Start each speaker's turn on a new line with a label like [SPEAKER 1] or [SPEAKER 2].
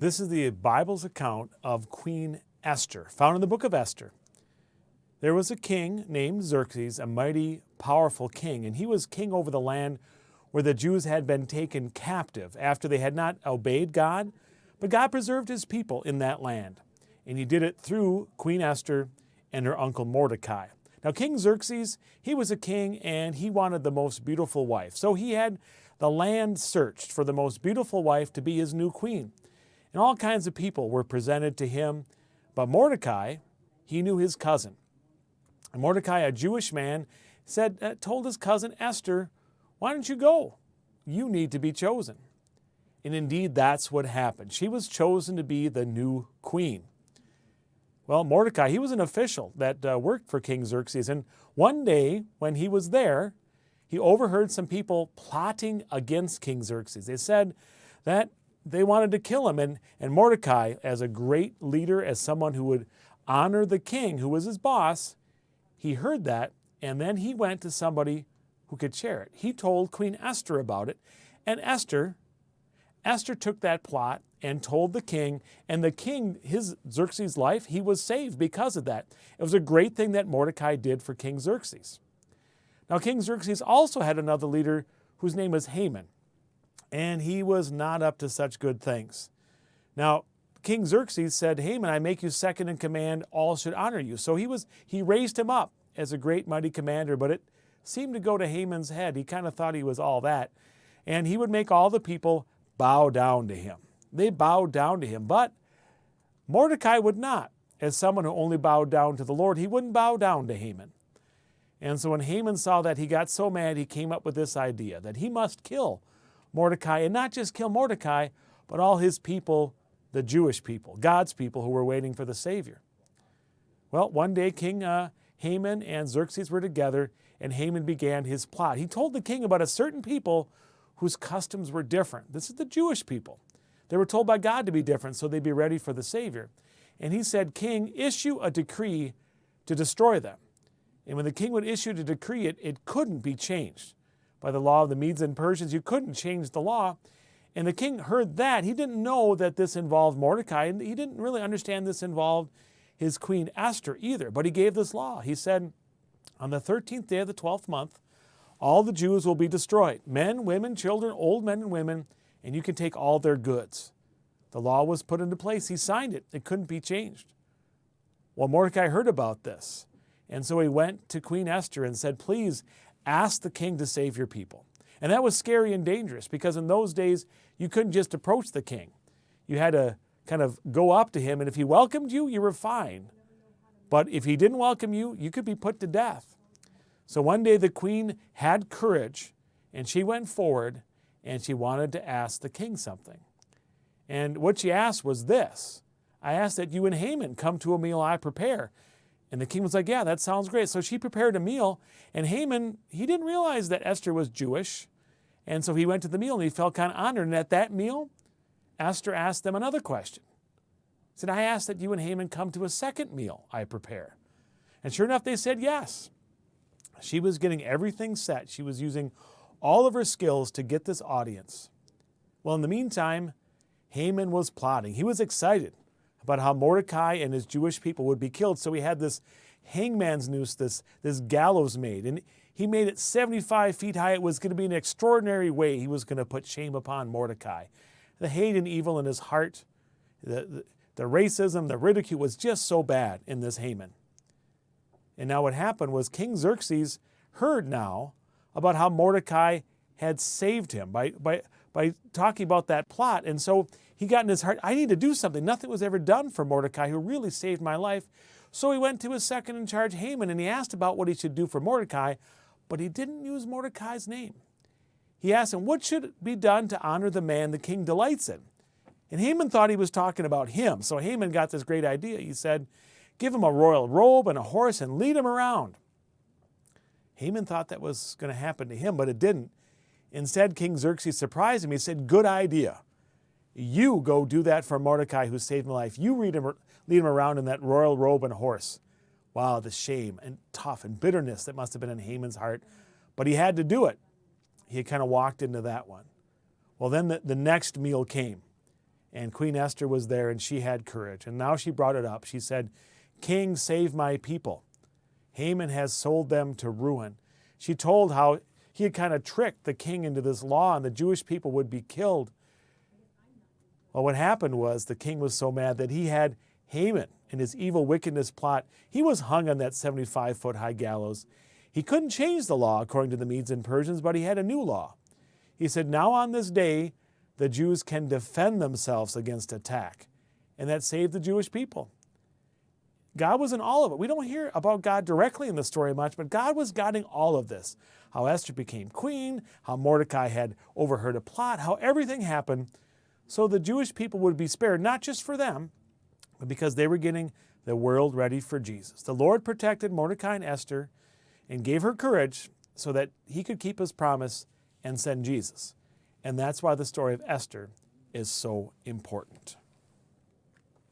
[SPEAKER 1] This is the Bible's account of Queen Esther, found in the book of Esther. There was a king named Xerxes, a mighty, powerful king, and he was king over the land where the Jews had been taken captive after they had not obeyed God, but God preserved his people in that land, and he did it through Queen Esther and her uncle Mordecai. Now, King Xerxes, he was a king, and he wanted the most beautiful wife. So he had the land searched for the most beautiful wife to be his new queen. And all kinds of people were presented to him. But Mordecai, he knew his cousin. And Mordecai, a Jewish man, told his cousin Esther, "Why don't you go? You need to be chosen." And indeed, that's what happened. She was chosen to be the new queen. Well, Mordecai, he was an official that worked for King Xerxes. And one day when he was there, he overheard some people plotting against King Xerxes. They said that they wanted to kill him. And Mordecai, as a great leader, as someone who would honor the king, who was his boss, he heard that, and then he went to somebody who could share it. He told Queen Esther about it, and Esther took that plot and told the king, and the king, his Xerxes' life, he was saved because of that. It was a great thing that Mordecai did for King Xerxes. Now, King Xerxes also had another leader whose name was Haman, and he was not up to such good things. Now, King Xerxes said, "Haman, I make you second in command, all should honor you." So he raised him up as a great mighty commander, but it seemed to go to Haman's head. He kind of thought he was all that, and he would make all the people bow down to him. They bowed down to him, but Mordecai would not. As someone who only bowed down to the Lord, he wouldn't bow down to Haman. And so when Haman saw that, he got so mad, he came up with this idea that he must kill Mordecai, and not just kill Mordecai, but all his people, the Jewish people, God's people who were waiting for the Savior. Well, one day King Haman and Xerxes were together, and Haman began his plot. He told the king about a certain people whose customs were different. This is the Jewish people. They were told by God to be different so they'd be ready for the Savior. And he said, "King, issue a decree to destroy them." And when the king would issue the decree, it couldn't be changed. By the law of the Medes and Persians, you couldn't change the law. And the king heard that. He didn't know that this involved Mordecai, and he didn't really understand this involved his queen Esther either. But he gave this law. He said, "On the 13th day of the 12th month, all the Jews will be destroyed, men, women, children, old men and women, and you can take all their goods." The law was put into place. He signed it. It couldn't be changed. Well, Mordecai heard about this, and so he went to Queen Esther and said, "Please ask the king to save your people." And that was scary and dangerous because in those days, you couldn't just approach the king. You had to kind of go up to him, and if he welcomed you, you were fine. But if he didn't welcome you, you could be put to death. So one day the queen had courage, and she went forward, and she wanted to ask the king something. And what she asked was this: "I ask that you and Haman come to a meal I prepare." And the king was like, "Yeah, that sounds great." So she prepared a meal, and Haman, he didn't realize that Esther was Jewish. And so he went to the meal, and he felt kind of honored. And at that meal, Esther asked them another question. She said, "I ask that you and Haman come to a second meal I prepare." And sure enough, they said yes. She was getting everything set. She was using all of her skills to get this audience. Well, in the meantime, Haman was plotting. He was excited about how Mordecai and his Jewish people would be killed. So he had this hangman's noose, this gallows made. And he made it 75 feet high. It was going to be an extraordinary way he was going to put shame upon Mordecai. The hate and evil in his heart, the racism, the ridicule was just so bad in this Haman. And now what happened was King Xerxes heard now about how Mordecai had saved him by talking about that plot. And so he got in his heart, "I need to do something. Nothing was ever done for Mordecai, who really saved my life." So he went to his second in charge, Haman, and he asked about what he should do for Mordecai, but he didn't use Mordecai's name. He asked him, "What should be done to honor the man the king delights in?" And Haman thought he was talking about him. So Haman got this great idea. He said, "Give him a royal robe and a horse and lead him around." Haman thought that was going to happen to him, but it didn't. Instead, King Xerxes surprised him. He said, "Good idea. You go do that for Mordecai, who saved my life. You lead him around in that royal robe and horse." Wow, the shame and tough and bitterness that must have been in Haman's heart. But he had to do it. He had kind of walked into that one. Well, then the next meal came. And Queen Esther was there, and she had courage. And now she brought it up. She said, "King, save my people. Haman has sold them to ruin." She told how he had kind of tricked the king into this law, and the Jewish people would be killed. Well, what happened was the king was so mad that he had Haman in his evil wickedness plot. He was hung on that 75-foot high gallows. He couldn't change the law according to the Medes and Persians, but he had a new law. He said, now on this day, the Jews can defend themselves against attack. And that saved the Jewish people. God was in all of it. We don't hear about God directly in the story much, but God was guiding all of this. How Esther became queen, how Mordecai had overheard a plot, how everything happened so the Jewish people would be spared, not just for them, but because they were getting the world ready for Jesus. The Lord protected Mordecai and Esther and gave her courage so that he could keep his promise and send Jesus. And that's why the story of Esther is so important.